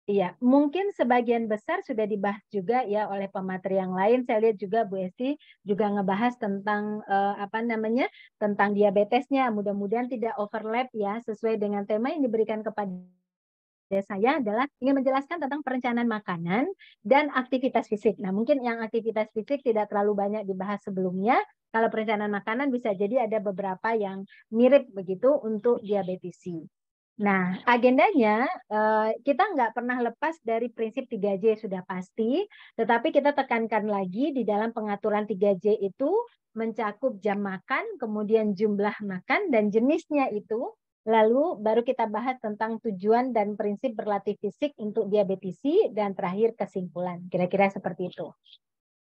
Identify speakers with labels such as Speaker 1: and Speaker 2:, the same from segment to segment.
Speaker 1: Iya, mungkin sebagian besar sudah dibahas juga ya oleh pemateri yang lain. Saya lihat juga Bu Esti juga ngebahas tentang apa namanya, tentang diabetesnya. Mudah-mudahan tidak overlap ya, sesuai dengan tema yang diberikan kepada saya adalah ingin menjelaskan tentang perencanaan makanan dan aktivitas fisik. Nah, mungkin yang aktivitas fisik tidak terlalu banyak dibahas sebelumnya. Kalau perencanaan makanan bisa jadi ada beberapa yang mirip begitu untuk diabetesi. Nah, agendanya kita nggak pernah lepas dari prinsip 3J sudah pasti, tetapi kita tekankan lagi di dalam pengaturan 3J itu mencakup jam makan, kemudian jumlah makan dan jenisnya itu, lalu baru kita bahas tentang tujuan dan prinsip berlatih fisik untuk diabetesi dan terakhir kesimpulan. Kira-kira seperti itu.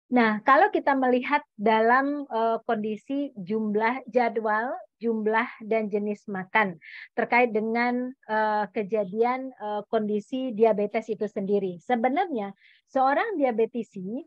Speaker 1: Nah, kalau kita melihat dalam kondisi jumlah jadwal, jumlah dan jenis makan terkait dengan kejadian kondisi diabetes itu sendiri. Sebenarnya seorang diabetesi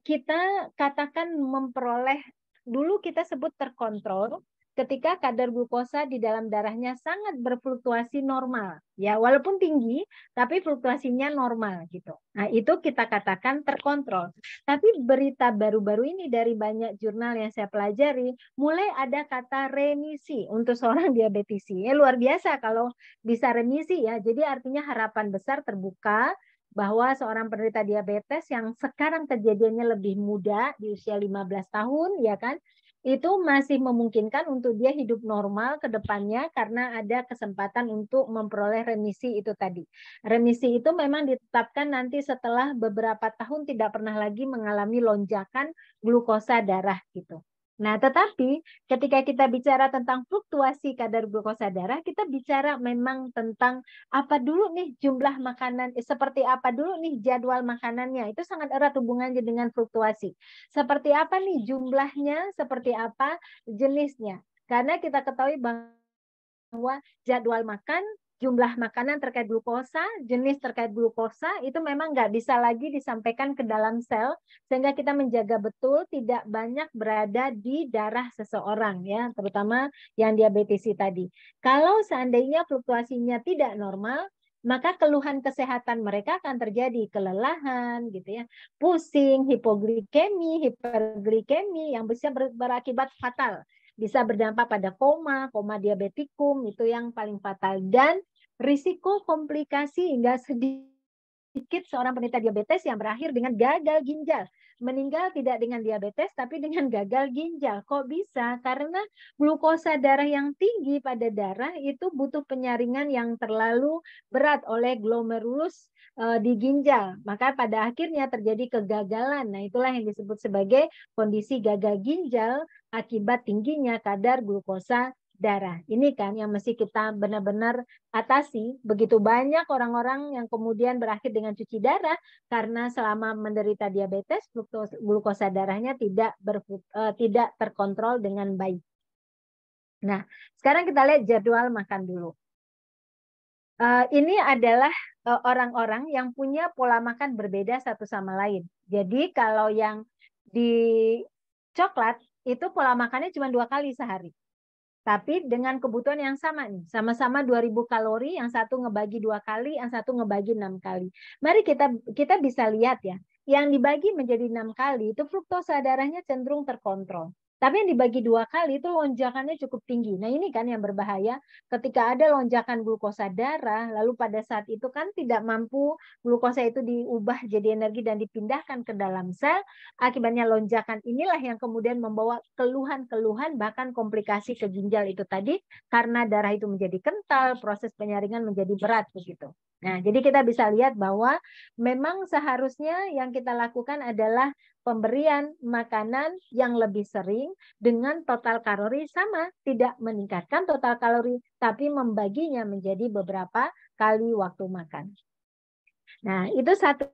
Speaker 1: kita katakan memperoleh, dulu kita sebut terkontrol, ketika kadar glukosa di dalam darahnya sangat berfluktuasi normal. Ya, walaupun tinggi, tapi fluktuasinya normal gitu. Nah, itu kita katakan terkontrol. Tapi berita baru-baru ini dari banyak jurnal yang saya pelajari, mulai ada kata remisi untuk seorang diabetesi. Ya, luar biasa kalau bisa remisi ya. Jadi artinya harapan besar terbuka bahwa seorang penderita diabetes yang sekarang kejadiannya lebih muda di usia 15 tahun ya kan, itu masih memungkinkan untuk dia hidup normal ke depannya karena ada kesempatan untuk memperoleh remisi itu tadi. Remisi itu memang ditetapkan nanti setelah beberapa tahun tidak pernah lagi mengalami lonjakan glukosa darah gitu. Nah, tetapi ketika kita bicara tentang fluktuasi kadar glukosa darah, kita bicara memang tentang apa dulu nih jumlah makanan, seperti apa dulu nih jadwal makanannya. Itu sangat erat hubungannya dengan fluktuasi. Seperti apa nih jumlahnya, seperti apa jenisnya. Karena kita ketahui bahwa jadwal makan, jumlah makanan terkait glukosa, jenis terkait glukosa itu memang nggak bisa lagi disampaikan ke dalam sel, sehingga kita menjaga betul tidak banyak berada di darah seseorang ya, terutama yang diabetesi tadi. Kalau seandainya fluktuasinya tidak normal, maka keluhan kesehatan mereka akan terjadi kelelahan gitu ya, pusing, hipoglikemi, hiperglikemi yang bisa berakibat fatal, bisa berdampak pada koma diabetikum itu yang paling fatal, dan risiko komplikasi hingga sedikit seorang penderita diabetes yang berakhir dengan gagal ginjal. Meninggal tidak dengan diabetes tapi dengan gagal ginjal. Kok bisa? Karena glukosa darah yang tinggi pada darah itu butuh penyaringan yang terlalu berat oleh glomerulus di ginjal. Maka pada akhirnya terjadi kegagalan. Nah, itulah yang disebut sebagai kondisi gagal ginjal akibat tingginya kadar glukosa darah. Ini kan yang mesti kita benar-benar atasi. Begitu banyak orang-orang yang kemudian berakhir dengan cuci darah karena selama menderita diabetes glukosa darahnya tidak terkontrol dengan baik. Nah, sekarang kita lihat jadwal makan dulu. Ini adalah orang-orang yang punya pola makan berbeda satu sama lain. Jadi kalau yang di coklat itu pola makannya cuma 2 kali sehari. Tapi dengan kebutuhan yang sama nih, sama-sama 2000 kalori, yang satu ngebagi 2 kali, yang satu ngebagi 6 kali. Mari kita bisa lihat ya, yang dibagi menjadi 6 kali itu fruktosa darahnya cenderung terkontrol. Tapi yang dibagi 2 kali itu lonjakannya cukup tinggi. Nah, ini kan yang berbahaya ketika ada lonjakan glukosa darah, lalu pada saat itu kan tidak mampu glukosa itu diubah jadi energi dan dipindahkan ke dalam sel. Akibatnya lonjakan inilah yang kemudian membawa keluhan-keluhan bahkan komplikasi ke ginjal itu tadi, karena darah itu menjadi kental, proses penyaringan menjadi berat begitu. Nah, jadi kita bisa lihat bahwa memang seharusnya yang kita lakukan adalah pemberian makanan yang lebih sering dengan total kalori sama, tidak meningkatkan total kalori, tapi membaginya menjadi beberapa kali waktu makan. Nah, itu satu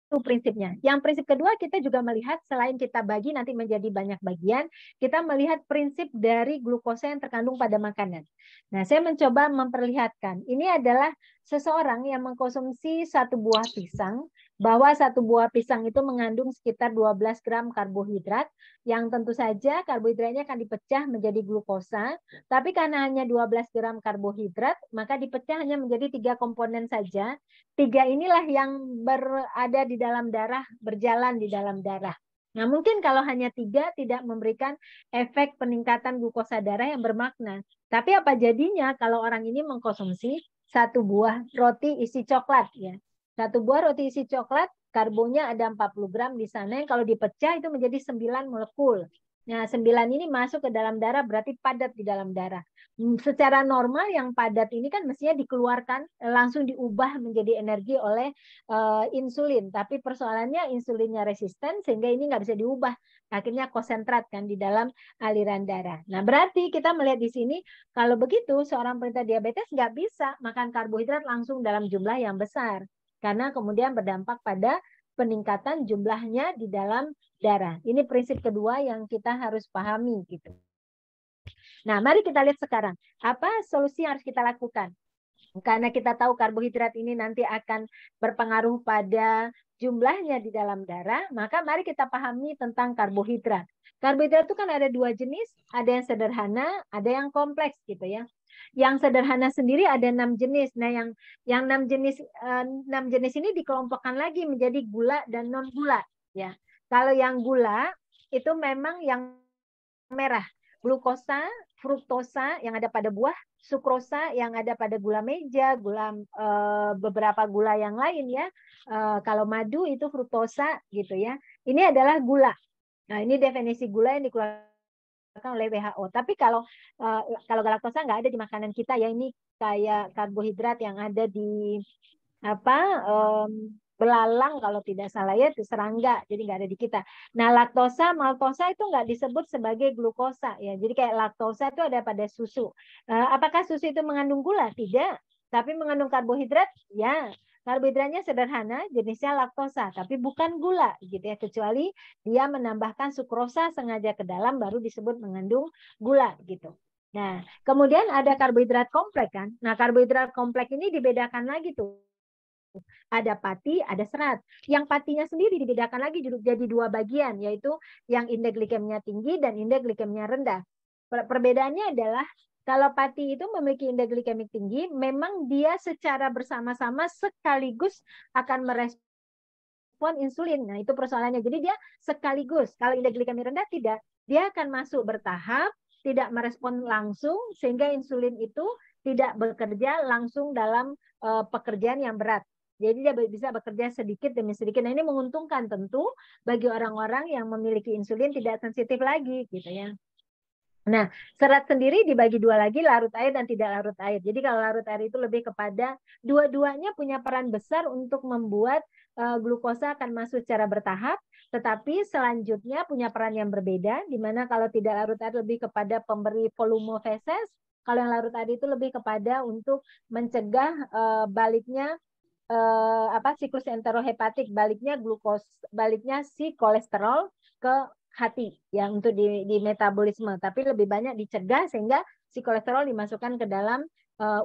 Speaker 1: prinsipnya. Yang prinsip kedua, kita juga melihat selain kita bagi nanti menjadi banyak bagian, kita melihat prinsip dari glukosa yang terkandung pada makanan. Nah, saya mencoba memperlihatkan. Ini adalah seseorang yang mengkonsumsi 1 buah pisang bahwa satu buah pisang itu mengandung sekitar 12 gram karbohidrat, yang tentu saja karbohidratnya akan dipecah menjadi glukosa, tapi karena hanya 12 gram karbohidrat, maka dipecah hanya menjadi 3 komponen saja. 3 inilah yang berada di dalam darah, berjalan di dalam darah. Nah, mungkin kalau hanya 3 tidak memberikan efek peningkatan glukosa darah yang bermakna. Tapi apa jadinya kalau orang ini mengkonsumsi satu buah roti isi coklat ya. Satu buah roti isi coklat, karbonya ada 40 gram di sana, yang kalau dipecah itu menjadi 9 molekul. Nah, 9 ini masuk ke dalam darah, berarti padat di dalam darah. Secara normal yang padat ini kan mestinya dikeluarkan, langsung diubah menjadi energi oleh insulin. Tapi persoalannya insulinnya resisten, sehingga ini nggak bisa diubah. Akhirnya konsentrat kan di dalam aliran darah. Nah, berarti kita melihat di sini, kalau begitu seorang penderita diabetes nggak bisa makan karbohidrat langsung dalam jumlah yang besar, karena kemudian berdampak pada peningkatan jumlahnya di dalam darah. Ini prinsip kedua yang kita harus pahami gitu. Nah, mari kita lihat sekarang apa solusi yang harus kita lakukan. Karena kita tahu karbohidrat ini nanti akan berpengaruh pada jumlahnya di dalam darah, maka mari kita pahami tentang karbohidrat. Karbohidrat itu kan ada 2 jenis, ada yang sederhana, ada yang kompleks gitu ya. Yang sederhana sendiri ada 6 jenis. Nah, yang 6 jenis ini dikelompokkan lagi menjadi gula dan non gula ya. Kalau yang gula itu memang yang merah, glukosa, fruktosa yang ada pada buah, sukrosa yang ada pada gula meja, gula beberapa gula yang lain ya. Kalau madu itu fruktosa gitu ya. Ini adalah gula. Nah, ini definisi gula yang dikeluarkan oleh WHO. Tapi kalau galaktosa nggak ada di makanan kita ya. Ini kayak karbohidrat yang ada di apa belalang kalau tidak salah ya, itu serangga, jadi nggak ada di kita. Nah, laktosa, maltosa itu nggak disebut sebagai glukosa ya. Jadi kayak laktosa itu ada pada susu. Apakah susu itu mengandung gula? Tidak. Tapi mengandung karbohidrat? Ya. Karbohidratnya sederhana, jenisnya laktosa, tapi bukan gula gitu ya. Kecuali dia menambahkan sukrosa sengaja ke dalam, baru disebut mengandung gula gitu. Nah, kemudian ada karbohidrat kompleks kan. Nah, karbohidrat kompleks ini dibedakan lagi tuh. Ada pati, ada serat. Yang patinya sendiri dibedakan lagi jadi 2 bagian, yaitu yang indeks glikemia tinggi dan indeks glikemia rendah. Perbedaannya adalah kalau pati itu memiliki indeks glikemik tinggi, memang dia secara bersama-sama sekaligus akan merespon insulin. Nah, itu persoalannya. Jadi dia sekaligus. Kalau indeks glikemik rendah tidak, dia akan masuk bertahap, tidak merespon langsung, sehingga insulin itu tidak bekerja langsung dalam pekerjaan yang berat. Jadi dia bisa bekerja sedikit demi sedikit. Nah, ini menguntungkan tentu bagi orang-orang yang memiliki insulin tidak sensitif lagi gitu ya. Nah, serat sendiri dibagi 2 lagi, larut air dan tidak larut air. Jadi kalau larut air itu lebih kepada dua-duanya punya peran besar untuk membuat glukosa akan masuk secara bertahap, tetapi selanjutnya punya peran yang berbeda, di mana kalau tidak larut air lebih kepada pemberi volume feses, kalau yang larut air itu lebih kepada untuk mencegah baliknya siklus enterohepatik, baliknya si kolesterol ke hati yang untuk di metabolisme, tapi lebih banyak dicegah sehingga si kolesterol dimasukkan ke dalam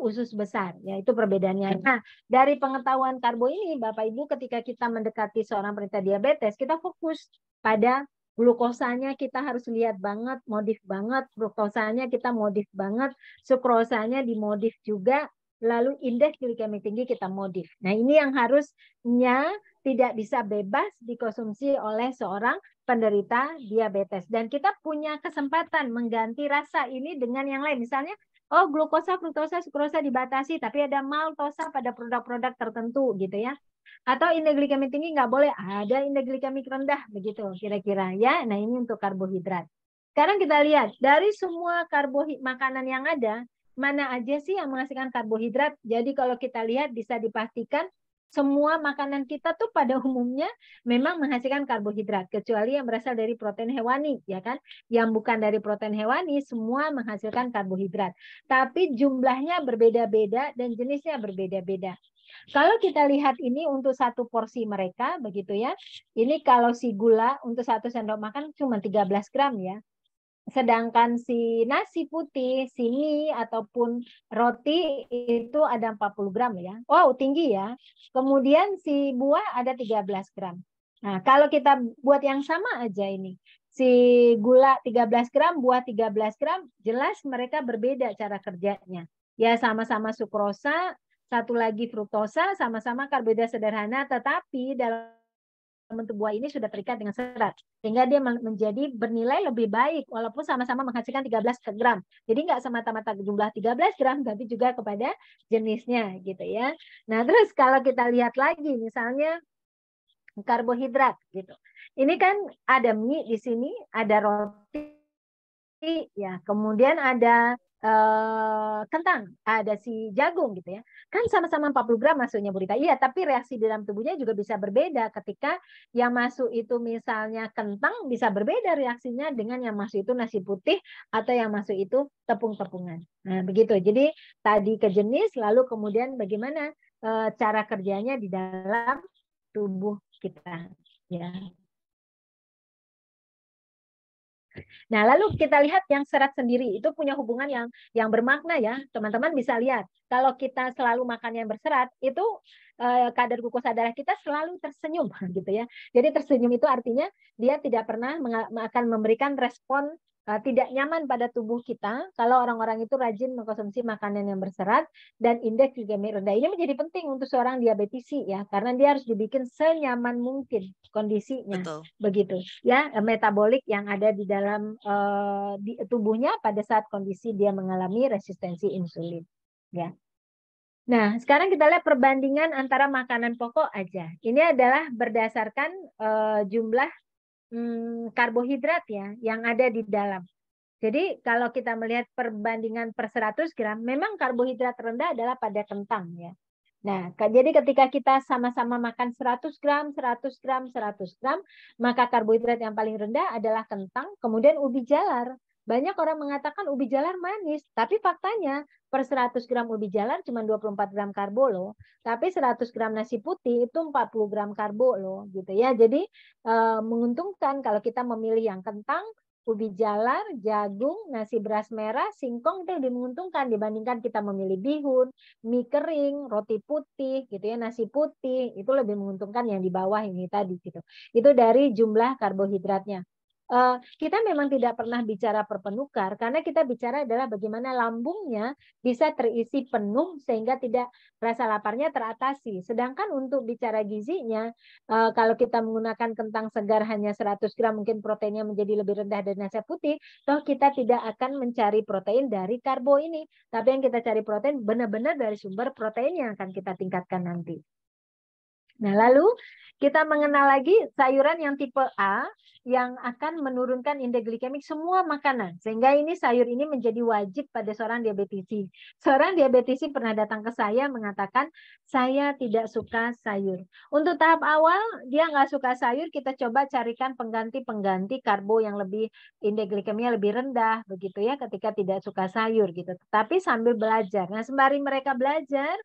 Speaker 1: usus besar, ya itu perbedaannya. Nah, dari pengetahuan karbo ini, Bapak Ibu, ketika kita mendekati seorang penderita diabetes, kita fokus pada glukosanya, kita harus lihat banget, modif banget, fruktosanya kita modif banget, sukrosanya dimodif juga, lalu indeks glikemik tinggi kita modif. Nah, ini yang harusnya tidak bisa bebas dikonsumsi oleh seorang penderita diabetes. Dan kita punya kesempatan mengganti rasa ini dengan yang lain. Misalnya, oh glukosa, fruktosa, sukrosa dibatasi, tapi ada maltosa pada produk-produk tertentu gitu ya. Atau indeks glikemik tinggi nggak boleh, ada indeks glikemik rendah begitu kira-kira ya. Nah, ini untuk karbohidrat. Sekarang kita lihat dari semua makanan yang ada, mana aja sih yang menghasilkan karbohidrat. Jadi kalau kita lihat bisa dipastikan semua makanan kita tuh pada umumnya memang menghasilkan karbohidrat, kecuali yang berasal dari protein hewani, ya kan? Yang bukan dari protein hewani semua menghasilkan karbohidrat. Tapi jumlahnya berbeda-beda dan jenisnya berbeda-beda. Kalau kita lihat ini untuk satu porsi mereka begitu ya. Ini kalau si gula untuk 1 sendok makan cuma 13 gram ya. Sedangkan si nasi putih, si mie ataupun roti itu ada 40 gram ya. Wow, tinggi ya. Kemudian si buah ada 13 gram. Nah, kalau kita buat yang sama aja ini. Si gula 13 gram, buah 13 gram, jelas mereka berbeda cara kerjanya. Ya sama-sama sukrosa, satu lagi fruktosa, sama-sama karbohidrat sederhana, tetapi dalam bentuk buah ini sudah terikat dengan serat sehingga dia menjadi bernilai lebih baik walaupun sama-sama menghasilkan 13 gram. Jadi nggak semata-mata jumlah 13 gram tapi juga kepada jenisnya gitu ya. Nah, terus kalau kita lihat lagi misalnya karbohidrat gitu. Ini kan ada mie di sini, ada roti ya, kemudian ada kentang, ada si jagung gitu ya. Kan sama-sama 40 gram masuknya Bu Rita. Iya, tapi reaksi di dalam tubuhnya juga bisa berbeda ketika yang masuk itu misalnya kentang bisa berbeda reaksinya dengan yang masuk itu nasi putih atau yang masuk itu tepung-tepungan. Nah, begitu. Jadi tadi ke jenis lalu kemudian bagaimana cara kerjanya di dalam tubuh kita ya. Nah, lalu kita lihat yang serat sendiri itu punya hubungan yang bermakna ya. Teman-teman bisa lihat kalau kita selalu makan yang berserat itu kadar glukosa darah kita selalu tersenyum gitu ya. Jadi tersenyum itu artinya dia tidak pernah akan memberikan respon tidak nyaman pada tubuh kita kalau orang-orang itu rajin mengkonsumsi makanan yang berserat dan indeks glikemik rendah. Ini menjadi penting untuk seorang diabetisi ya, karena dia harus dibikin senyaman mungkin kondisinya.
Speaker 2: Betul.
Speaker 1: Begitu ya, metabolik yang ada di dalam di tubuhnya pada saat kondisi dia mengalami resistensi insulin ya. Nah, sekarang kita lihat perbandingan antara makanan pokok aja. Ini adalah berdasarkan jumlah karbohidrat ya yang ada di dalam. Jadi kalau kita melihat perbandingan per 100 gram, memang karbohidrat rendah adalah pada kentang ya. Nah, jadi ketika kita sama-sama makan 100 gram, 100 gram, 100 gram, maka karbohidrat yang paling rendah adalah kentang, kemudian ubi jalar. Banyak orang mengatakan ubi jalar manis, tapi faktanya per 100 gram ubi jalar cuma 24 gram karbo loh. Tapi 100 gram nasi putih itu 40 gram karbo loh, gitu ya. Jadi menguntungkan kalau kita memilih yang kentang, ubi jalar, jagung, nasi beras merah, singkong itu lebih menguntungkan dibandingkan kita memilih bihun, mie kering, roti putih, gitu ya, nasi putih, itu lebih menguntungkan yang di bawah ini tadi gitu. Itu dari jumlah karbohidratnya. Kita memang tidak pernah bicara perpenukar karena kita bicara adalah bagaimana lambungnya bisa terisi penuh sehingga tidak rasa laparnya teratasi. Sedangkan untuk bicara gizinya, kalau kita menggunakan kentang segar hanya 100 gram mungkin proteinnya menjadi lebih rendah dari nasi putih, toh kita tidak akan mencari protein dari karbo ini. Tapi yang kita cari protein benar-benar dari sumber protein yang akan kita tingkatkan nanti. Nah, lalu kita mengenal lagi sayuran yang tipe A yang akan menurunkan indeks glikemik semua makanan. Sehingga ini sayur ini menjadi wajib pada seorang diabetisi. Seorang diabetisi pernah datang ke saya mengatakan, saya tidak suka sayur. Untuk tahap awal, dia nggak suka sayur, kita coba carikan pengganti-pengganti karbo yang lebih indeks glikemiknya lebih rendah, begitu ya, ketika tidak suka sayur gitu. Tapi sambil belajar. Nah, sembari mereka belajar,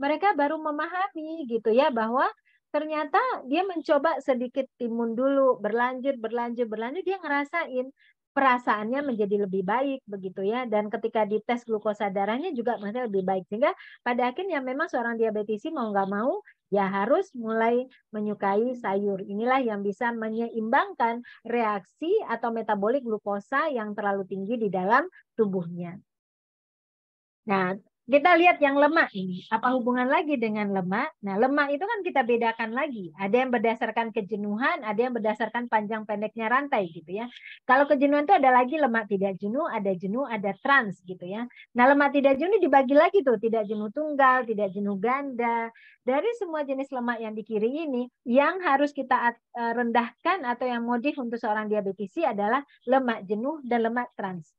Speaker 1: mereka baru memahami gitu ya bahwa ternyata dia mencoba sedikit timun dulu, berlanjut, dia ngerasain perasaannya menjadi lebih baik begitu ya, dan ketika dites glukosa darahnya juga masih lebih baik, sehingga pada akhirnya memang seorang diabetisi mau nggak mau ya harus mulai menyukai sayur. Inilah yang bisa menyeimbangkan reaksi atau metabolik glukosa yang terlalu tinggi di dalam tubuhnya. Nah, kita lihat yang lemak ini. Apa hubungan lagi dengan lemak? Nah, lemak itu kan kita bedakan lagi. Ada yang berdasarkan kejenuhan, ada yang berdasarkan panjang pendeknya rantai gitu ya. Kalau kejenuhan itu ada lagi lemak tidak jenuh, ada trans gitu ya. Nah, lemak tidak jenuh dibagi lagi tuh, tidak jenuh tunggal, tidak jenuh ganda. Dari semua jenis lemak yang di kiri ini, yang harus kita rendahkan atau yang modif untuk seorang diabetisi adalah lemak jenuh dan lemak trans.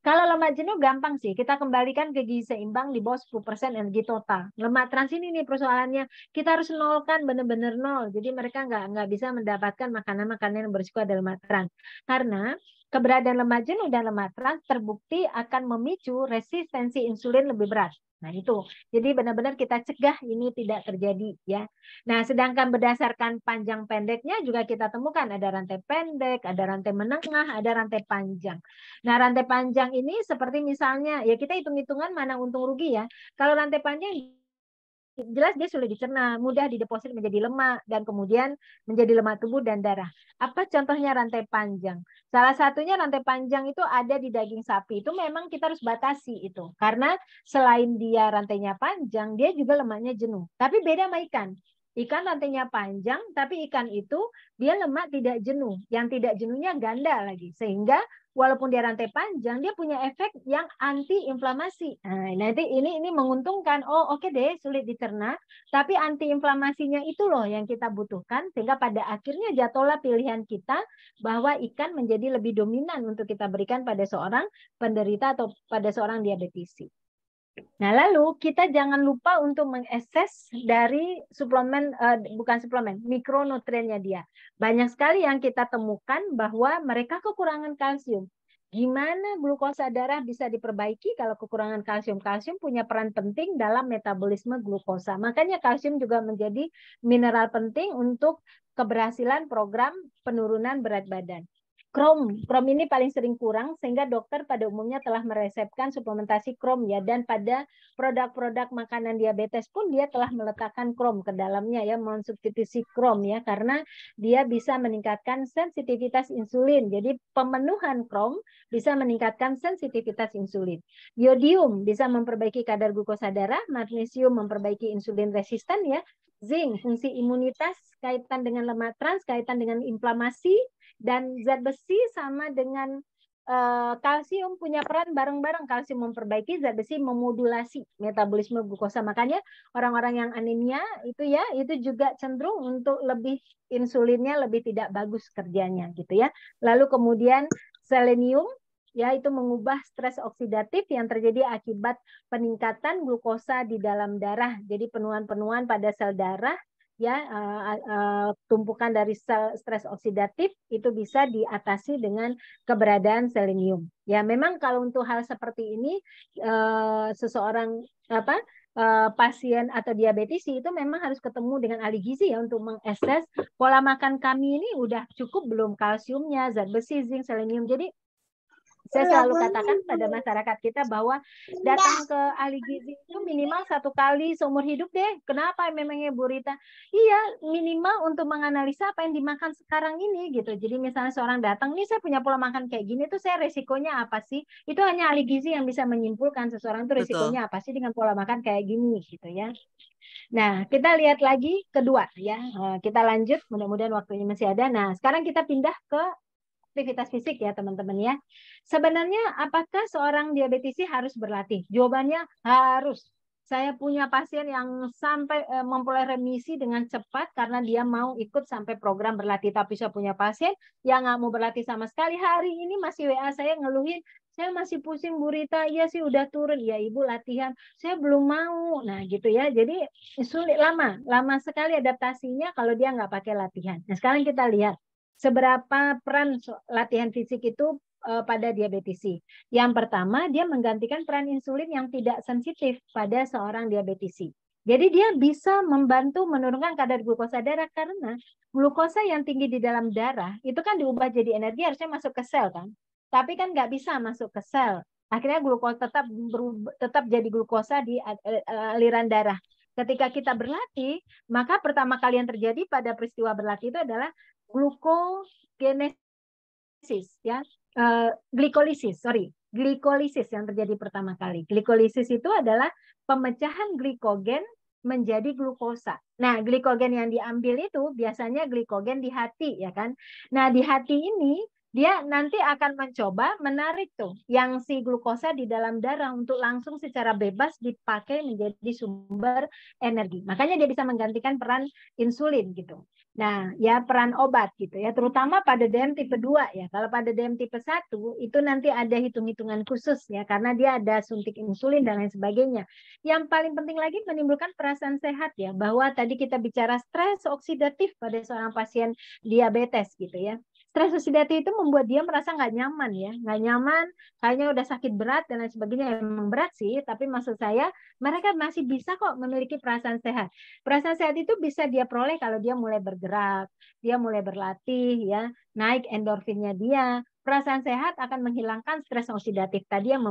Speaker 1: Kalau lemak jenuh gampang sih, kita kembalikan ke gizi seimbang di bawah 10% energi total. Lemak trans ini nih persoalannya, kita harus nolkan benar-benar nol. Jadi mereka nggak bisa mendapatkan makanan-makanan yang berisiko ada lemak trans. Karena keberadaan lemak jenuh dan lemak trans terbukti akan memicu resistensi insulin lebih berat. Nah itu, jadi benar-benar kita cegah ini tidak terjadi ya. Nah sedangkan berdasarkan panjang pendeknya juga kita temukan ada rantai pendek, ada rantai menengah, ada rantai panjang. Nah rantai panjang ini seperti misalnya ya kita hitung-hitungan mana untung rugi ya. Kalau rantai panjang jelas dia sulit dicerna, mudah dideposit menjadi lemak dan kemudian menjadi lemak tubuh dan darah. Apa contohnya rantai panjang? Salah satunya rantai panjang itu ada di daging sapi. Itu memang kita harus batasi itu. Karena selain dia rantainya panjang, dia juga lemaknya jenuh. Tapi beda sama ikan. Ikan rantainya panjang, tapi ikan itu dia lemak tidak jenuh. Yang tidak jenuhnya ganda lagi. Sehingga walaupun dia rantai panjang, dia punya efek yang anti-inflamasi. Nah, nanti ini menguntungkan. Oh, oke deh, sulit dicerna, tapi anti-inflamasinya itu loh yang kita butuhkan, sehingga pada akhirnya jatuhlah pilihan kita bahwa ikan menjadi lebih dominan untuk kita berikan pada seorang penderita atau pada seorang diabetisi. Nah, lalu kita jangan lupa untuk mengakses dari suplemen, bukan suplemen, mikronutriennya dia. Banyak sekali yang kita temukan bahwa mereka kekurangan kalsium. Gimana glukosa darah bisa diperbaiki kalau kekurangan kalsium? Kalsium punya peran penting dalam metabolisme glukosa. Makanya kalsium juga menjadi mineral penting untuk keberhasilan program penurunan berat badan. Krom ini paling sering kurang sehingga dokter pada umumnya telah meresepkan suplementasi krom ya, dan pada produk-produk makanan diabetes pun dia telah meletakkan krom ke dalamnya ya, mensubstitusi krom ya, karena dia bisa meningkatkan sensitivitas insulin. Jadi pemenuhan krom bisa meningkatkan sensitivitas insulin. Yodium bisa memperbaiki kadar glukosa darah, magnesium memperbaiki insulin resisten ya, zinc fungsi imunitas, kaitan dengan lemak trans, kaitan dengan inflamasi, dan zat besi sama dengan kalsium punya peran bareng-bareng. Kalsium memperbaiki, zat besi memodulasi metabolisme glukosa. Makanya orang-orang yang anemia itu ya, itu juga cenderung untuk lebih insulinnya lebih tidak bagus kerjanya gitu ya. Lalu kemudian selenium ya, itu mengubah stres oksidatif yang terjadi akibat peningkatan glukosa di dalam darah. Jadi penuaan-penuaan pada sel darah ya, tumpukan dari sel stres oksidatif itu bisa diatasi dengan keberadaan selenium. Ya, memang kalau untuk hal seperti ini seseorang pasien atau diabetisi itu memang harus ketemu dengan ahli gizi ya untuk mengakses pola makan kami ini udah cukup belum kalsiumnya, zat besi, zinc, selenium. Jadi saya selalu katakan pada masyarakat kita bahwa datang ke ahli gizi itu minimal 1 kali seumur hidup deh. Kenapa memangnya Bu Rita? Iya, minimal untuk menganalisa apa yang dimakan sekarang ini gitu. Jadi misalnya seorang datang, nih saya punya pola makan kayak gini tuh, saya resikonya apa sih? Itu hanya ahli gizi yang bisa menyimpulkan seseorang tuh
Speaker 2: Betul.
Speaker 1: resikonya apa sih dengan pola makan kayak gini gitu ya. Nah, kita lihat lagi kedua ya. Kita lanjut, mudah-mudahan waktunya masih ada. Nah, sekarang kita pindah ke aktivitas fisik ya teman-teman ya. Sebenarnya apakah seorang diabetisi harus berlatih? Jawabannya harus. Saya punya pasien yang sampai memperoleh remisi dengan cepat karena dia mau ikut sampai program berlatih. Tapi saya punya pasien yang nggak mau berlatih sama sekali. Hari ini masih WA saya ngeluhin, saya masih pusing Bu Rita. Iya sih udah turun. Ya Ibu latihan. Saya belum mau. Nah gitu ya. Jadi sulit, lama sekali adaptasinya kalau dia nggak pakai latihan. Nah sekarang kita lihat seberapa peran latihan fisik itu pada diabetisi. Yang pertama, dia menggantikan peran insulin yang tidak sensitif pada seorang diabetisi. Jadi dia bisa membantu menurunkan kadar glukosa darah karena glukosa yang tinggi di dalam darah itu kan diubah jadi energi, harusnya masuk ke sel kan. Tapi kan nggak bisa masuk ke sel. Akhirnya glukosa tetap jadi glukosa di aliran darah. Ketika kita berlatih, maka pertama kali yang terjadi pada peristiwa berlatih itu adalah glikolisis ya, glikolisis yang terjadi pertama kali. Glikolisis itu adalah pemecahan glikogen menjadi glukosa. Nah, glikogen yang diambil itu biasanya glikogen di hati ya kan. Nah, di hati ini dia nanti akan mencoba menarik tuh yang si glukosa di dalam darah untuk langsung secara bebas dipakai menjadi sumber energi. Makanya dia bisa menggantikan peran insulin gitu. Nah, ya peran obat gitu ya, terutama pada DM tipe 2 ya. Kalau pada DM tipe 1 itu nanti ada hitung-hitungan khusus ya, karena dia ada suntik insulin dan lain sebagainya. Yang paling penting lagi menimbulkan perasaan sehat ya, bahwa tadi kita bicara stres oksidatif pada seorang pasien diabetes gitu ya. Stres oksidatif itu membuat dia merasa nggak nyaman ya, nggak nyaman, kayaknya udah sakit berat dan lain sebagainya. Emang berat sih, tapi maksud saya mereka masih bisa kok memiliki perasaan sehat. Perasaan sehat itu bisa dia peroleh kalau dia mulai bergerak, dia mulai berlatih ya, naik endorfinnya dia. Perasaan sehat akan menghilangkan stres oksidatif tadi yang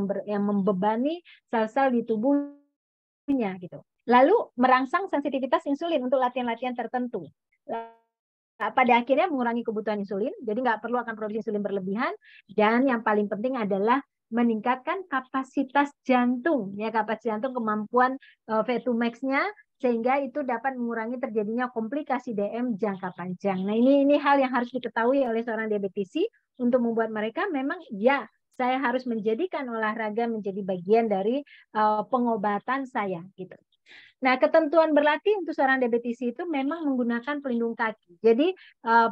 Speaker 1: membebani sel-sel di tubuhnya gitu. Lalu merangsang sensitivitas insulin untuk latihan-latihan tertentu. Pada akhirnya mengurangi kebutuhan insulin, jadi nggak perlu akan produksi insulin berlebihan, dan yang paling penting adalah meningkatkan kapasitas jantung, ya kapasitas jantung, kemampuan V2 max-nya, sehingga itu dapat mengurangi terjadinya komplikasi DM jangka panjang. Nah ini hal yang harus diketahui oleh seorang diabetisi untuk membuat mereka memang ya saya harus menjadikan olahraga menjadi bagian dari pengobatan saya gitu. Nah, ketentuan berlatih untuk seorang diabetisi itu memang menggunakan pelindung kaki. Jadi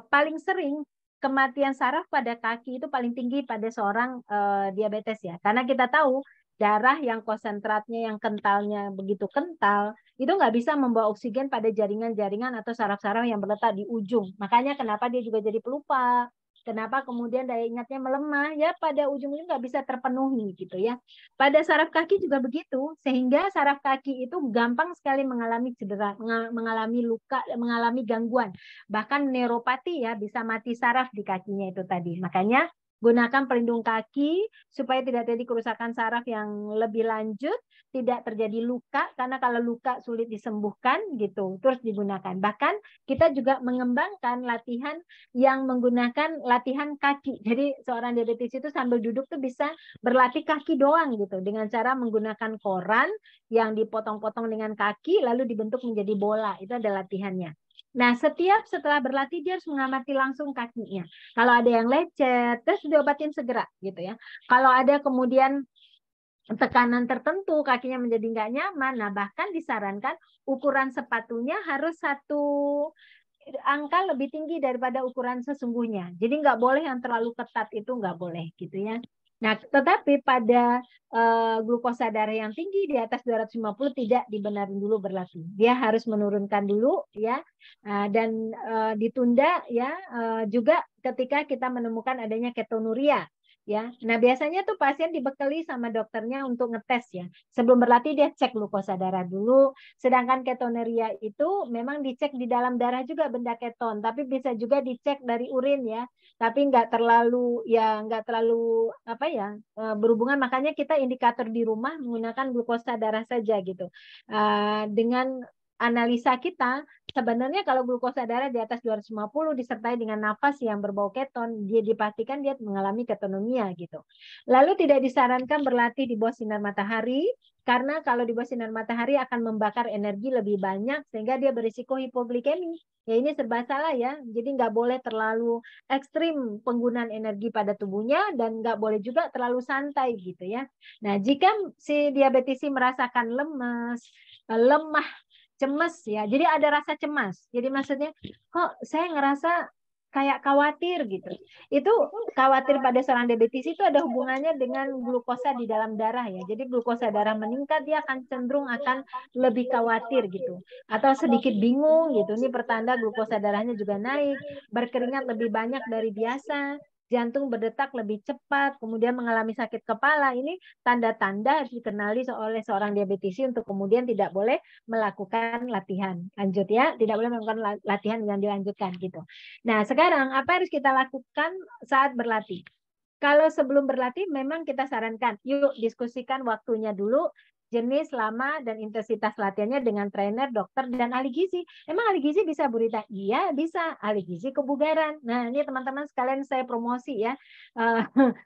Speaker 1: paling sering kematian saraf pada kaki itu paling tinggi pada seorang diabetes ya. Karena kita tahu darah yang konsentratnya, yang kentalnya begitu kental, itu nggak bisa membawa oksigen pada jaringan-jaringan atau saraf-saraf yang berletak di ujung. Makanya kenapa dia juga jadi pelupa. Kenapa kemudian daya ingatnya melemah? Ya pada ujung-ujung nggak bisa terpenuhi gitu ya. Pada saraf kaki juga begitu, sehingga saraf kaki itu gampang sekali mengalami cedera, mengalami luka, mengalami gangguan. Bahkan neuropati ya, bisa mati saraf di kakinya itu tadi. Makanya gunakan pelindung kaki supaya tidak terjadi kerusakan saraf yang lebih lanjut, tidak terjadi luka, karena kalau luka sulit disembuhkan gitu, terus digunakan. Bahkan kita juga mengembangkan latihan yang menggunakan latihan kaki. Jadi seorang diabetes itu sambil duduk tuh bisa berlatih kaki doang gitu dengan cara menggunakan koran yang dipotong-potong dengan kaki lalu dibentuk menjadi bola. Itu ada latihannya. Nah, setelah berlatih dia harus mengamati langsung kakinya. Kalau ada yang lecet, terus diobatin segera gitu ya. Kalau ada kemudian tekanan tertentu, kakinya menjadi nggak nyaman, nah bahkan disarankan ukuran sepatunya harus satu angka lebih tinggi daripada ukuran sesungguhnya. Jadi nggak boleh yang terlalu ketat, itu nggak boleh gitu ya. Nah, tetapi pada glukosa darah yang tinggi di atas 250 tidak dibenarin dulu berlatih. Dia harus menurunkan dulu ya, dan ditunda ya, juga ketika kita menemukan adanya ketonuria. Ya, nah biasanya tuh pasien dibekali sama dokternya untuk ngetes ya. Sebelum berlatih dia cek glukosa darah dulu. Sedangkan ketonuria itu memang dicek di dalam darah juga benda keton, tapi bisa juga dicek dari urin ya. Tapi nggak terlalu apa ya berhubungan. Makanya kita indikator di rumah menggunakan glukosa darah saja gitu. Dengan analisa kita, sebenarnya kalau glukosa darah di atas 250 disertai dengan nafas yang berbau keton, dia dipastikan dia mengalami ketonemia gitu. Lalu tidak disarankan berlatih di bawah sinar matahari, karena kalau di bawah sinar matahari akan membakar energi lebih banyak sehingga dia berisiko hipoglikemi. Ya ini serba salah ya. Jadi nggak boleh terlalu ekstrim penggunaan energi pada tubuhnya dan nggak boleh juga terlalu santai gitu ya. Nah, jika si diabetisi merasakan lemas, lemah, cemas ya. Jadi ada rasa cemas. Jadi maksudnya kok saya ngerasa kayak khawatir gitu. Itu khawatir pada seorang diabetes itu ada hubungannya dengan glukosa di dalam darah ya. Jadi glukosa darah meningkat dia akan cenderung akan lebih khawatir gitu. Atau sedikit bingung gitu. Ini pertanda glukosa darahnya juga naik, berkeringat lebih banyak dari biasa, jantung berdetak lebih cepat, kemudian mengalami sakit kepala. Ini tanda-tanda harus dikenali oleh seorang diabetisi untuk kemudian tidak boleh melakukan latihan. Lanjut ya, tidak boleh melakukan latihan yang dilanjutkan gitu. Nah, sekarang apa harus kita lakukan saat berlatih? Kalau sebelum berlatih memang kita sarankan, yuk diskusikan waktunya dulu, jenis, lama, dan intensitas latihannya dengan trainer, dokter, dan ahli gizi. Emang ahli gizi bisa, Bu Rita? Iya, bisa. Ahli gizi kebugaran. Nah, ini teman-teman sekalian saya promosi ya.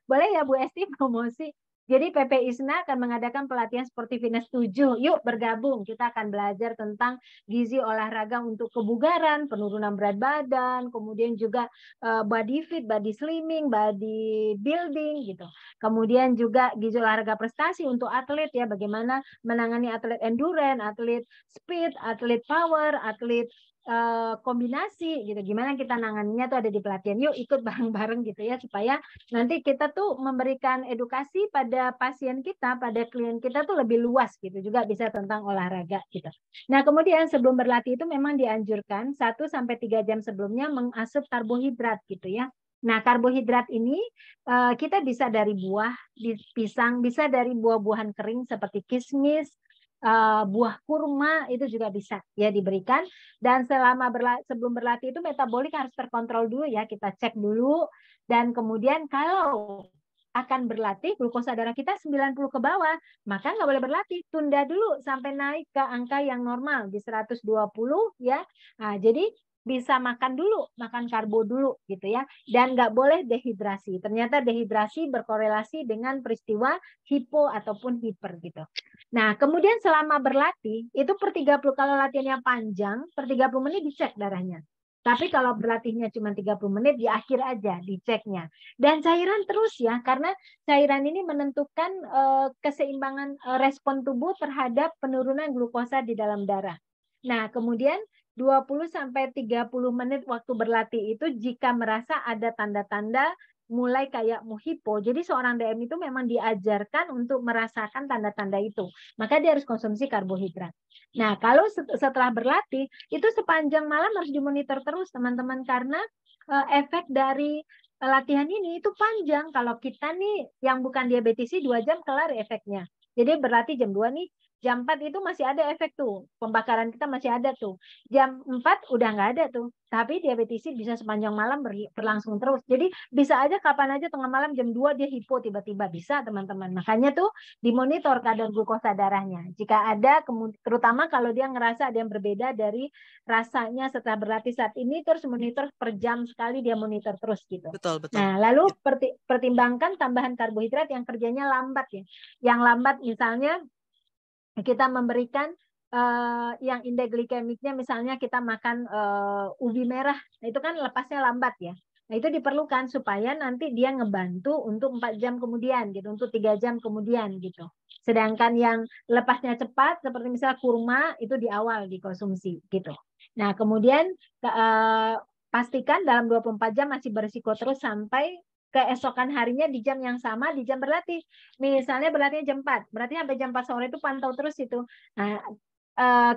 Speaker 1: Boleh ya Bu Esti promosi? Jadi PP ISNA akan mengadakan pelatihan Sporty Fitness 7. Yuk bergabung, kita akan belajar tentang gizi olahraga untuk kebugaran, penurunan berat badan, kemudian juga body fit, body slimming, body building gitu. Kemudian juga gizi olahraga prestasi untuk atlet ya, bagaimana menangani atlet endurance, atlet speed, atlet power, atlet kombinasi gitu. Gimana kita nanganinya tuh ada di pelatihan. Yuk ikut bareng-bareng gitu ya, supaya nanti kita tuh memberikan edukasi pada pasien kita, pada klien kita tuh lebih luas gitu. Juga bisa tentang olahraga gitu. Nah, kemudian sebelum berlatih itu memang dianjurkan 1 sampai 3 jam sebelumnya mengasup karbohidrat gitu ya. Nah, karbohidrat ini kita bisa dari buah, pisang, bisa dari buah-buahan kering seperti kismis, buah kurma itu juga bisa ya diberikan. Dan sebelum berlatih itu metabolik harus terkontrol dulu ya, kita cek dulu. Dan kemudian kalau akan berlatih glukosa darah kita 90 ke bawah, maka nggak boleh berlatih, tunda dulu sampai naik ke angka yang normal di 120 ya. Nah, jadi bisa makan dulu, makan karbo dulu gitu ya. Dan nggak boleh dehidrasi. Ternyata dehidrasi berkorelasi dengan peristiwa hipo ataupun hiper gitu. Nah, kemudian selama berlatih, itu per 30, kalau latihannya panjang, per 30 menit dicek darahnya. Tapi kalau berlatihnya cuma 30 menit, di akhir aja diceknya. Dan cairan terus ya, karena cairan ini menentukan keseimbangan respon tubuh terhadap penurunan glukosa di dalam darah. Nah, kemudian 20-30 menit waktu berlatih itu jika merasa ada tanda-tanda mulai kayak mau hipo. Jadi seorang DM itu memang diajarkan untuk merasakan tanda-tanda itu. Maka dia harus konsumsi karbohidrat. Nah, kalau setelah berlatih, itu sepanjang malam harus dimonitor terus teman-teman. Karena efek dari latihan ini itu panjang. Kalau kita nih yang bukan diabetisi 2 jam kelar efeknya. Jadi berlatih jam 2 nih, jam 4 itu masih ada efek tuh. Pembakaran kita masih ada tuh. Jam 4 udah nggak ada tuh. Tapi diabetisi bisa sepanjang malam berlangsung terus. Jadi bisa aja kapan aja tengah malam jam 2 dia hipo tiba-tiba bisa teman-teman. Makanya tuh dimonitor kadar glukosa darahnya. Jika ada, terutama kalau dia ngerasa ada yang berbeda dari rasanya setelah berlatih saat ini, terus monitor per jam sekali dia monitor terus gitu.
Speaker 2: Betul, betul.
Speaker 1: Nah, lalu pertimbangkan tambahan karbohidrat yang kerjanya lambat ya. Yang lambat misalnya kita memberikan yang indeks glikemiknya misalnya kita makan ubi merah, nah itu kan lepasnya lambat ya. Nah itu diperlukan supaya nanti dia ngebantu untuk 4 jam kemudian gitu, untuk 3 jam kemudian gitu. Sedangkan yang lepasnya cepat seperti misalnya kurma itu di awal dikonsumsi gitu. Nah kemudian pastikan dalam 24 jam masih berisiko terus sampai keesokan harinya di jam yang sama, di jam berlatih. Misalnya berlatihnya jam 4, berarti sampai jam 4 sore itu pantau terus itu. Nah,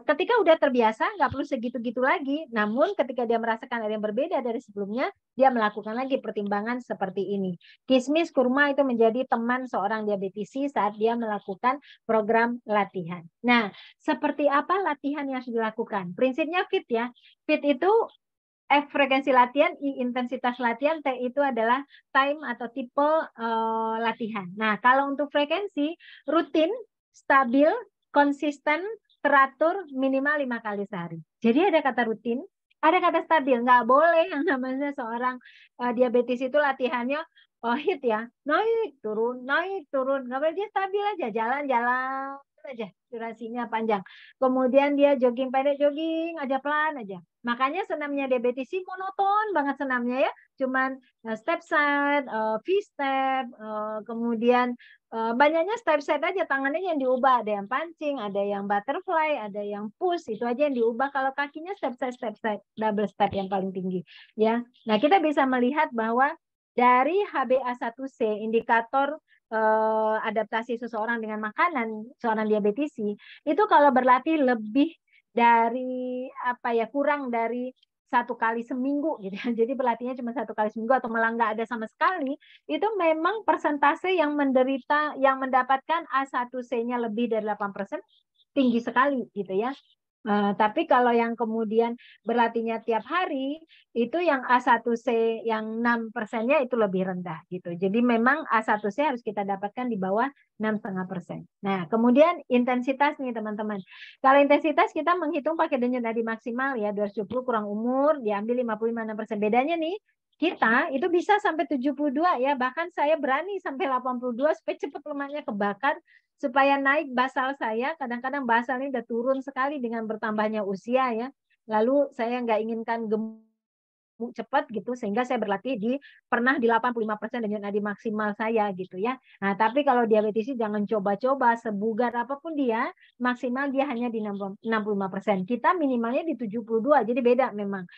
Speaker 1: ketika udah terbiasa, nggak perlu segitu-gitu lagi. Namun ketika dia merasakan ada yang berbeda dari sebelumnya, dia melakukan lagi pertimbangan seperti ini. Kismis, kurma itu menjadi teman seorang diabetisi saat dia melakukan program latihan. Nah, seperti apa latihan yang harus dilakukan? Prinsipnya fit ya. Fit itu F frekuensi latihan, I intensitas latihan, T itu adalah time atau tipe latihan. Nah, kalau untuk frekuensi, rutin, stabil, konsisten, teratur, minimal 5 kali sehari. Jadi ada kata rutin, ada kata stabil. Nggak boleh yang namanya seorang diabetes itu latihannya hit ya, naik, turun, naik, turun. Nggak boleh, dia stabil aja, jalan-jalan aja, durasinya panjang. Kemudian dia jogging pendek, jogging aja pelan aja. Makanya senamnya diabetisi monoton banget senamnya ya. Cuman step side, V-step, kemudian banyaknya step side aja, tangannya yang diubah. Ada yang pancing, ada yang butterfly, ada yang push, itu aja yang diubah. Kalau kakinya step side, double step yang paling tinggi. Ya, nah kita bisa melihat bahwa dari HbA1c, indikator adaptasi seseorang dengan makanan, seorang diabetisi, itu kalau berlatih lebih dari kurang dari 1 kali seminggu gitu ya. Jadi berlatihnya cuma 1 kali seminggu atau malah nggak ada sama sekali, itu memang persentase yang mendapatkan A1C-nya lebih dari 8% tinggi sekali gitu ya. Tapi kalau yang kemudian berlatihnya tiap hari, itu yang A1C yang 6%-nya itu lebih rendah gitu. Jadi memang A1C harus kita dapatkan di bawah 6,5%. Nah, kemudian intensitas nih teman-teman. Kalau intensitas kita menghitung pakai denyut nadi maksimal ya, 270 kurang umur, diambil 55,6%. Bedanya nih, kita itu bisa sampai 72 ya, bahkan saya berani sampai 82 supaya cepat lemaknya kebakar, supaya naik basal saya. Kadang-kadang basal ini udah turun sekali dengan bertambahnya usia ya. Lalu saya nggak inginkan gemuk cepat gitu, sehingga saya berlatih pernah di 85% denyut nadi maksimal saya gitu ya. Nah, tapi kalau diabetisi jangan coba-coba, sebugar apapun dia, maksimal dia hanya di 65%. Kita minimalnya di 72, jadi beda memang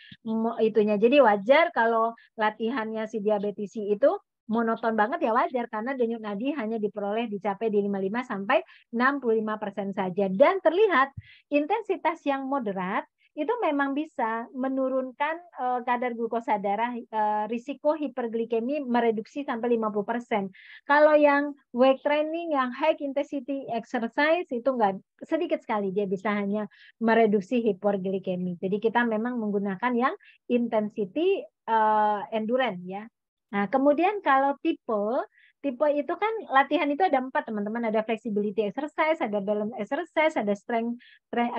Speaker 1: itunya. Jadi wajar kalau latihannya si diabetisi itu monoton banget ya, wajar karena denyut nadi hanya dicapai di 55 sampai 65% saja. Dan terlihat intensitas yang moderat itu memang bisa menurunkan kadar glukosa darah, risiko hiperglikemi mereduksi sampai 50%. Kalau yang weight training, yang high intensity exercise itu enggak, sedikit sekali dia bisa hanya mereduksi hiperglikemi. Jadi kita memang menggunakan yang intensity endurance ya. Nah, kemudian kalau tipe itu kan latihan itu ada 4 teman-teman, ada flexibility exercise, ada balance exercise, ada strength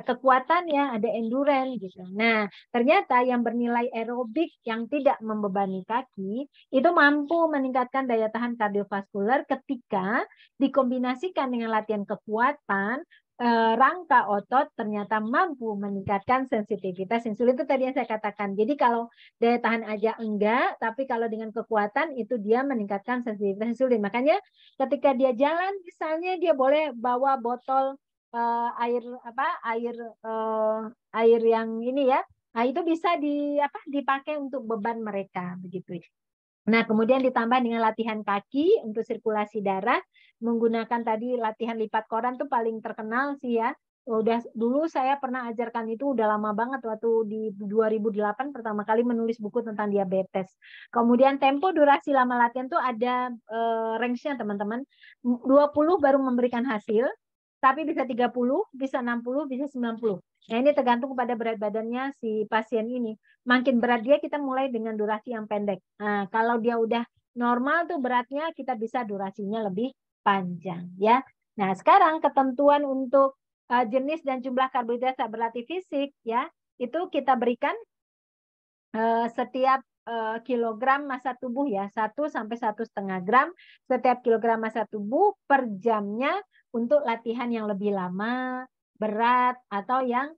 Speaker 1: kekuatan ya, ada endurance gitu. Nah, ternyata yang bernilai aerobik yang tidak membebani kaki itu mampu meningkatkan daya tahan kardiovaskular ketika dikombinasikan dengan latihan kekuatan. Rangka otot ternyata mampu meningkatkan sensitivitas insulin, itu tadi yang saya katakan. Jadi kalau daya tahan aja enggak, tapi kalau dengan kekuatan itu dia meningkatkan sensitivitas insulin. Makanya ketika dia jalan misalnya dia boleh bawa botol air yang ini ya. Nah, itu bisa dipakai untuk beban mereka begitu. Nah, kemudian ditambah dengan latihan kaki untuk sirkulasi darah, menggunakan tadi latihan lipat koran tuh paling terkenal sih ya. Udah dulu saya pernah ajarkan itu udah lama banget waktu di 2008 pertama kali menulis buku tentang diabetes. Kemudian tempo durasi lama latihan tuh ada range-nya teman-teman. 20 baru memberikan hasil, tapi bisa 30, bisa 60, bisa 90. Nah, ini tergantung pada berat badannya si pasien ini. Makin berat dia, kita mulai dengan durasi yang pendek. Nah, kalau dia udah normal tuh beratnya, kita bisa durasinya lebih panjang ya. Nah, sekarang ketentuan untuk jenis dan jumlah karbohidrat saat berlatih fisik ya, itu kita berikan setiap kilogram massa tubuh ya, 1 sampai 1,5 gram setiap kilogram massa tubuh per jamnya untuk latihan yang lebih lama, berat, atau yang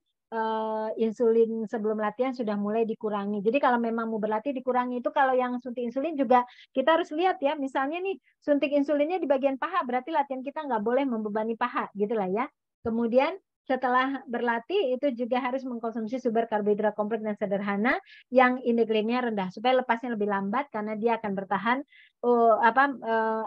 Speaker 1: insulin sebelum latihan sudah mulai dikurangi. Jadi kalau memang mau berlatih dikurangi, itu kalau yang suntik insulin juga kita harus lihat ya, misalnya nih suntik insulinnya di bagian paha, berarti latihan kita nggak boleh membebani paha gitulah ya. Kemudian setelah berlatih itu juga harus mengkonsumsi sumber karbohidrat kompleks dan sederhana yang indeks rendah supaya lepasnya lebih lambat karena dia akan bertahan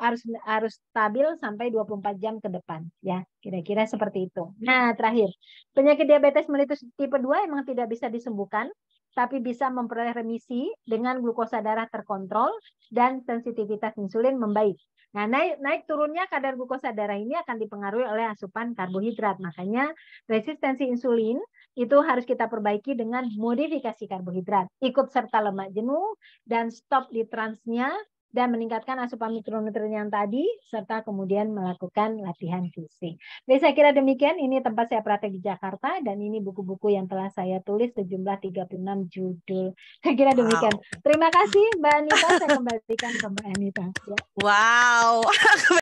Speaker 1: harus stabil sampai 24 jam ke depan ya, kira-kira seperti itu. Nah, terakhir, penyakit diabetes mellitus tipe 2 emang tidak bisa disembuhkan, tapi bisa memperoleh remisi dengan glukosa darah terkontrol dan sensitivitas insulin membaik. Nah, naik turunnya kadar glukosa darah ini akan dipengaruhi oleh asupan karbohidrat. Makanya resistensi insulin itu harus kita perbaiki dengan modifikasi karbohidrat. Ikut serta lemak jenuh dan stop di transnya dan meningkatkan asupan mikronutrien yang tadi, serta kemudian melakukan latihan fisik. Jadi saya kira demikian, ini tempat saya praktek di Jakarta, dan ini buku-buku yang telah saya tulis sejumlah 36 judul. Saya kira demikian. Terima kasih Mbak Anita, saya kembalikan ke Mbak Anita.
Speaker 2: Wow.